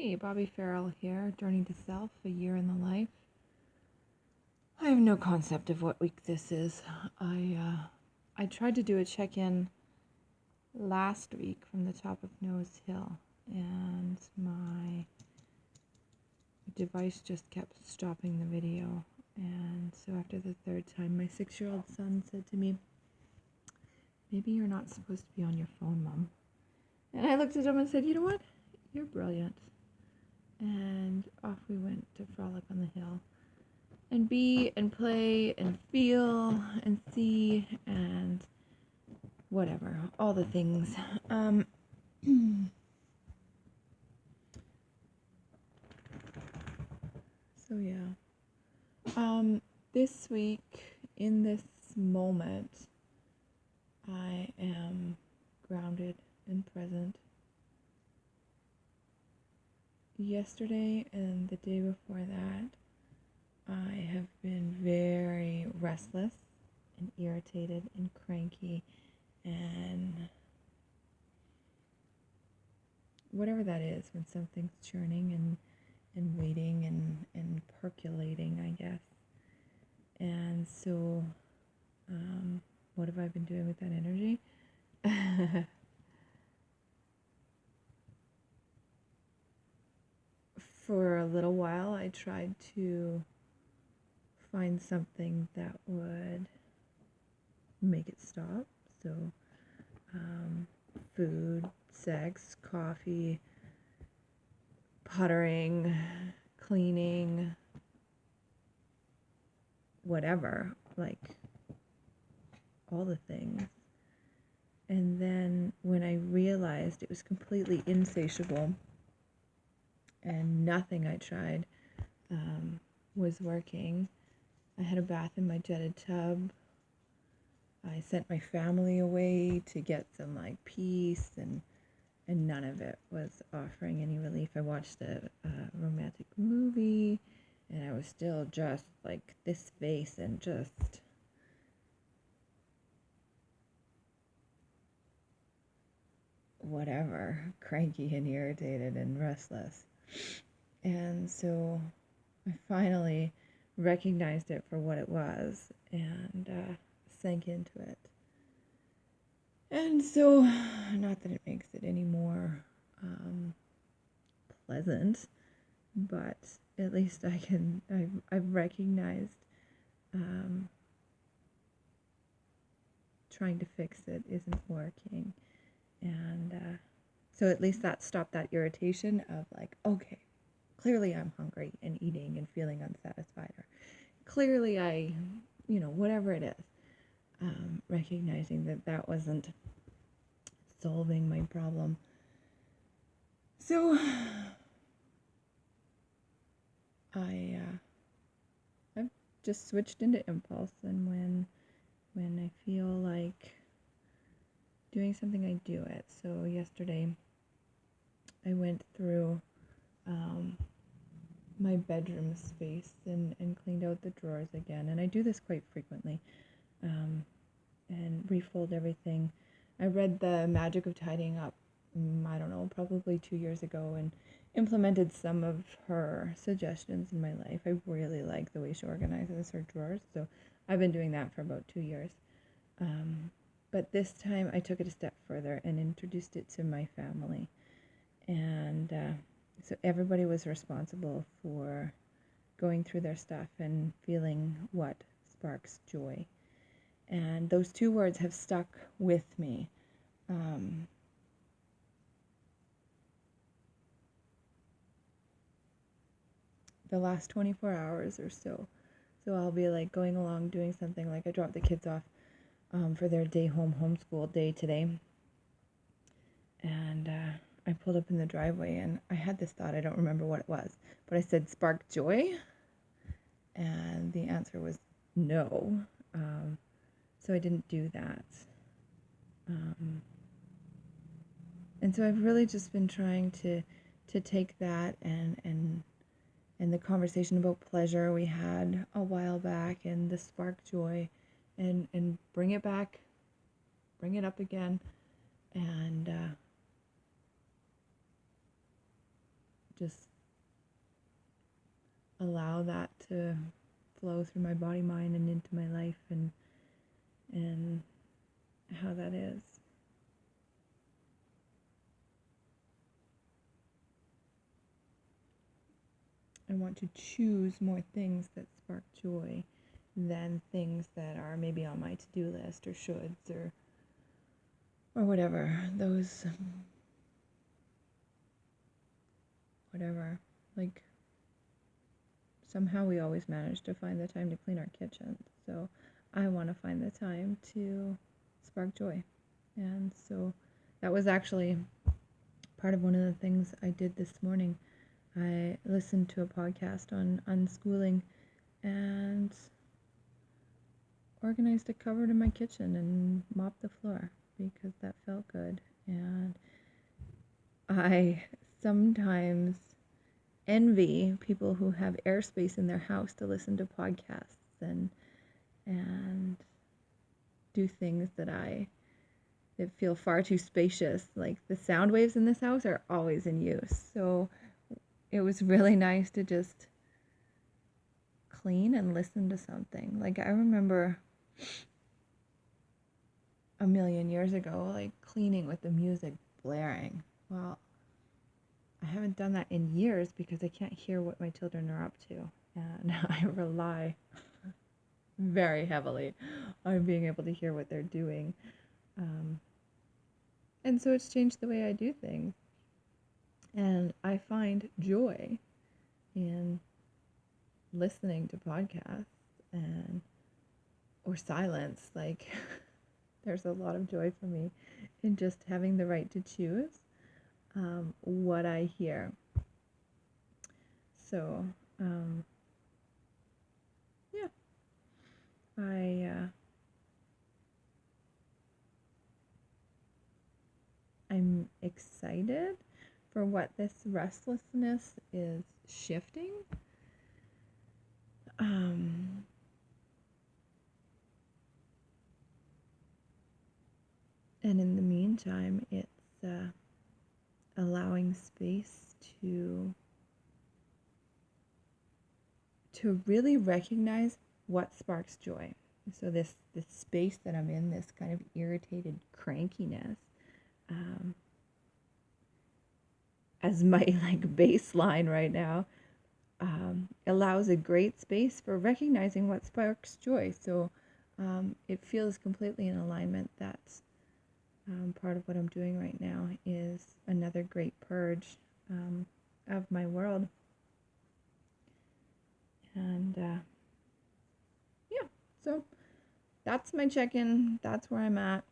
Hey, Bobby Farrell here, Journey to Self, a year in the life. I have no concept of what week this is. I tried to do a check-in last week from the top of Nose Hill, and my device just kept stopping the video. And so after the third time, my 6-year-old son said to me, "Maybe you're not supposed to be on your phone, Mom." And I looked at him and said, "You know what? You're brilliant." And off we went to frolic on the hill and be and play and feel and see and whatever, all the things. So yeah, this week, in this moment, I am grounded and present. Yesterday and the day before that, I have been very restless and irritated and cranky and whatever that is when something's churning and waiting and percolating, I guess. And so, what have I been doing with that energy? For a little while, I tried to find something that would make it stop. So, food, sex, coffee, puttering, cleaning, whatever, like all the things. And then when I realized it was completely insatiable and nothing I tried was working, I had a bath in my jetted tub. I sent my family away to get some like peace, and none of it was offering any relief. I watched a romantic movie, and I was still just like this face and just whatever, cranky and irritated and restless. And so I finally recognized it for what it was and sank into it. And so, not that it makes it any more pleasant, but at least I've recognized trying to fix it isn't working. And so at least that stopped that irritation of like, okay, clearly I'm hungry and eating and feeling unsatisfied, or clearly whatever it is, recognizing that wasn't solving my problem. So I've just switched into impulse, and when I feel like doing something, I do it. So yesterday I went through my bedroom space and cleaned out the drawers again, and I do this quite frequently, and refold everything. I read The Magic of Tidying Up, I don't know, probably 2 years ago, and implemented some of her suggestions in my life. I really like the way she organizes her drawers, so I've been doing that for about 2 years. But this time I took it a step further and introduced it to my family. And so everybody was responsible for going through their stuff and feeling what sparks joy. And those 2 words have stuck with me. The last 24 hours or so. So I'll be like going along doing something, like I dropped the kids off for their day home homeschool day today. And I pulled up in the driveway and I had this thought, I don't remember what it was, but I said, "Spark joy?" And the answer was no. So I didn't do that. And so I've really just been trying to take that and the conversation about pleasure we had a while back and the spark joy and bring it back, bring it up again, and just allow that to flow through my body, mind, and into my life, and how that is. I want to choose more things that spark joy than things that are maybe on my to-do list or shoulds or whatever. Those, whatever. Like, somehow we always manage to find the time to clean our kitchen. So I want to find the time to spark joy. And so that was actually part of one of the things I did this morning. I listened to a podcast on unschooling and organized a cupboard in my kitchen and mopped the floor because that felt good. And I sometimes envy people who have airspace in their house to listen to podcasts and do things that feel far too spacious. Like, the sound waves in this house are always in use. So it was really nice to just clean and listen to something. Like, I remember a million years ago, like, cleaning with the music blaring. Well, I haven't done that in years because I can't hear what my children are up to. And I rely very heavily on being able to hear what they're doing. And so it's changed the way I do things. And I find joy in listening to podcasts or silence. Like, there's a lot of joy for me in just having the right to choose what I hear. So, yeah, I'm excited for what this restlessness is shifting. And in the meantime, it's allowing space to really recognize what sparks joy. So this space that I'm in, this kind of irritated crankiness, as my like baseline right now, allows a great space for recognizing what sparks joy. So it feels completely in alignment. That's part of what I'm doing right now is another great purge of my world. And yeah, so that's my check-in. That's where I'm at.